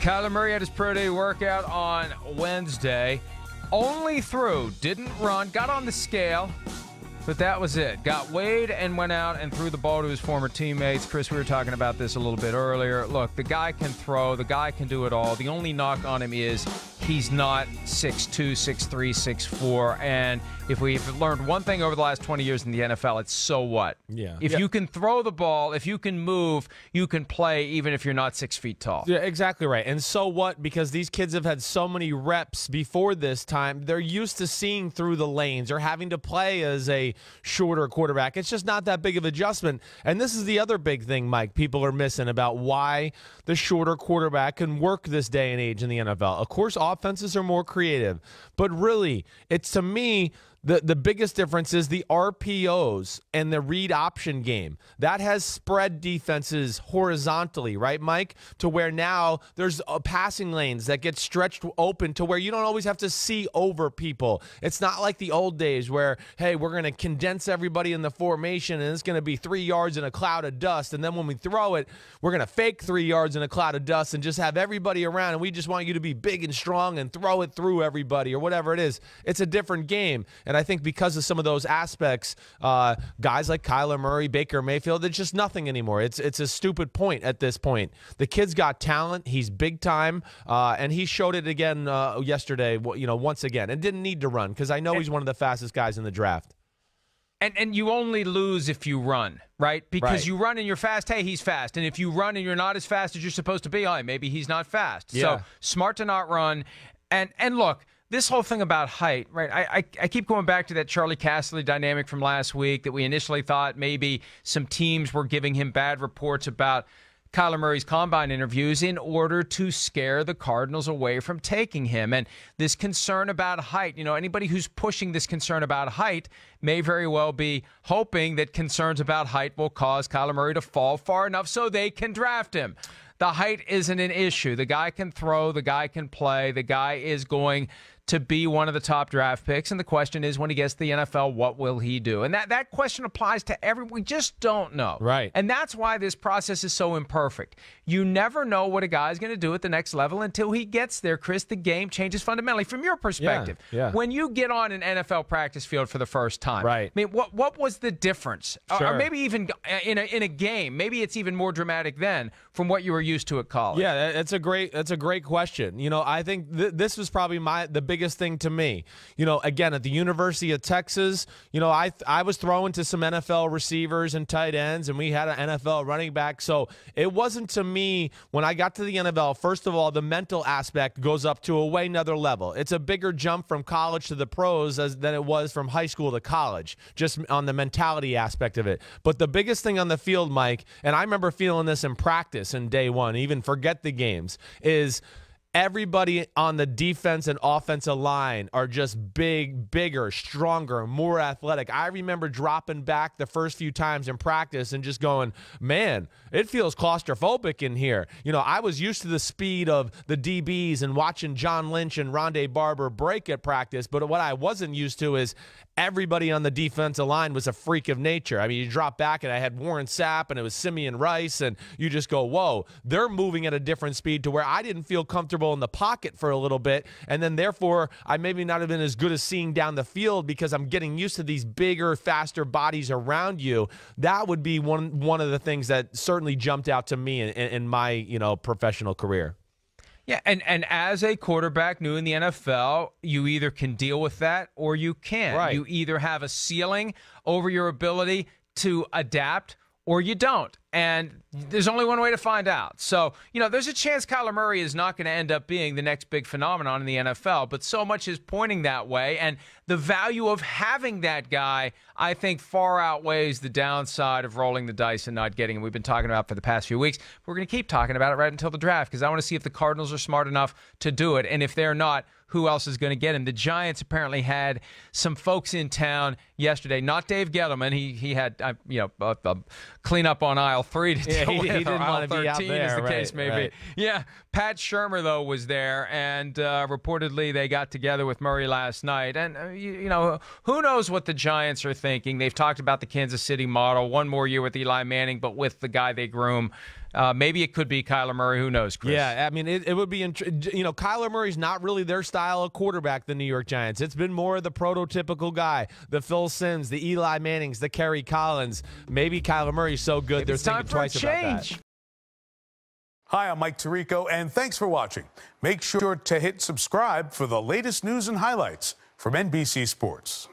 Kyler Murray had his pro day workout on Wednesday. Only threw, didn't run, got on the scale, but that was it. Got weighed and went out and threw the ball to his former teammates. Chris, we were talking about this a little bit earlier. Look, the guy can throw. The guy can do it all. The only knock on him is he's not 6'2", 6'3", 6'4". And if we've learned one thing over the last 20 years in the NFL, it's so what? Yeah. If you can throw the ball, if you can move, you can play even if you're not 6 feet tall. Yeah, exactly right. And so what? Because these kids have had so many reps before this time, they're used to seeing through the lanes or having to play as a shorter quarterback. It's just not that big of an adjustment. And this is the other big thing, Mike, people are missing about why the shorter quarterback can work this day and age in the NFL. Of course, offenses are more creative, but really, it's to me, the biggest difference is the RPOs and the read option game. That has spread defenses horizontally, right, Mike? To where now there's passing lanes that get stretched open to where you don't always have to see over people. It's not like the old days where, hey, we're going to condense everybody in the formation and it's going to be 3 yards in a cloud of dust. And then when we throw it, we're going to fake 3 yards in a cloud of dust and just have everybody around. And we just want you to be big and strong and throw it through everybody or whatever it is. It's a different game. And I think because of some of those aspects, guys like Kyler Murray, Baker Mayfield, it's just nothing anymore. It's a stupid point at this point. The kid's got talent. He's big time, and he showed it again yesterday. Once again, and didn't need to run because I know he's one of the fastest guys in the draft. And you only lose if you run, right? Because Right. you run and you're fast, hey, he's fast. And if you run and you're not as fast as you're supposed to be, maybe he's not fast. Yeah. So smart to not run. And look, this whole thing about height, right? I keep going back to that Charlie Casserly dynamic from last week that we initially thought maybe some teams were giving him bad reports about Kyler Murray's combine interviews in order to scare the Cardinals away from taking him. And this concern about height, anybody who's pushing this concern about height may very well be hoping that concerns about height will cause Kyler Murray to fall far enough so they can draft him. The height isn't an issue. The guy can throw. The guy can play. The guy is going to be one of the top draft picks. And the question is, when he gets to the NFL, what will he do? And that question applies to everyone. We just don't know. Right. And that's why this process is so imperfect. You never know what a guy's going to do at the next level until he gets there, Chris. The game changes fundamentally. From your perspective, Yeah. when you get on an NFL practice field for the first time, Right. I mean, what was the difference? Sure. Or maybe even in a game, maybe it's even more dramatic then from what you were used to at college. Yeah, that's a great question. I think this was probably the biggest thing to me. Again, at the University of Texas, I was throwing to some NFL receivers and tight ends, and we had an NFL running back. So it wasn't to me when I got to the NFL. First of all, the mental aspect goes up to a way another level. It's a bigger jump from college to the pros than it was from high school to college, just on the mentality aspect of it. But the biggest thing on the field, Mike, and I remember feeling this in practice in day one, even forget the games, is everybody on the defense and offensive line are just bigger, stronger, more athletic. I remember dropping back the first few times in practice and just going, man, it feels claustrophobic in here. I was used to the speed of the DBs and watching John Lynch and Rondé Barber break at practice, but what I wasn't used to is everybody on the defensive line was a freak of nature. I mean, you drop back and I had Warren Sapp and it was Simeon Rice, and you just go, whoa, they're moving at a different speed to where I didn't feel comfortable in the pocket for a little bit, and then therefore I maybe not have been as good as seeing down the field because I'm getting used to these bigger, faster bodies around you. That would be one of the things that certainly jumped out to me in my professional career. Yeah, and as a quarterback new in the NFL, you either can deal with that or you can't. Right. You either have a ceiling over your ability to adapt or you don't. And there's only one way to find out. So, there's a chance Kyler Murray is not going to end up being the next big phenomenon in the NFL, but so much is pointing that way. And the value of having that guy, I think, far outweighs the downside of rolling the dice and not getting him. We've been talking about for the past few weeks. We're going to keep talking about it right until the draft because I want to see if the Cardinals are smart enough to do it. And if they're not, who else is going to get him? The Giants apparently had some folks in town yesterday. Not Dave Gettleman. He had clean up on aisle 3 to deal with. He didn't want to be out there, as the case may be. Yeah, Pat Shurmur though was there, and reportedly they got together with Murray last night. And who knows what the Giants are thinking? They've talked about the Kansas City model, one more year with Eli Manning, but with the guy they groom. Maybe it could be Kyler Murray. Who knows, Chris? Yeah, I mean, it would be, Kyler Murray's not really their style of quarterback, the New York Giants. It's been more of the prototypical guy, the Phil Simms, the Eli Mannings, the Kerry Collins. Maybe Kyler Murray's so good they're thinking twice about that. Hi, I'm Mike Tirico, and thanks for watching. Make sure to hit subscribe for the latest news and highlights from NBC Sports.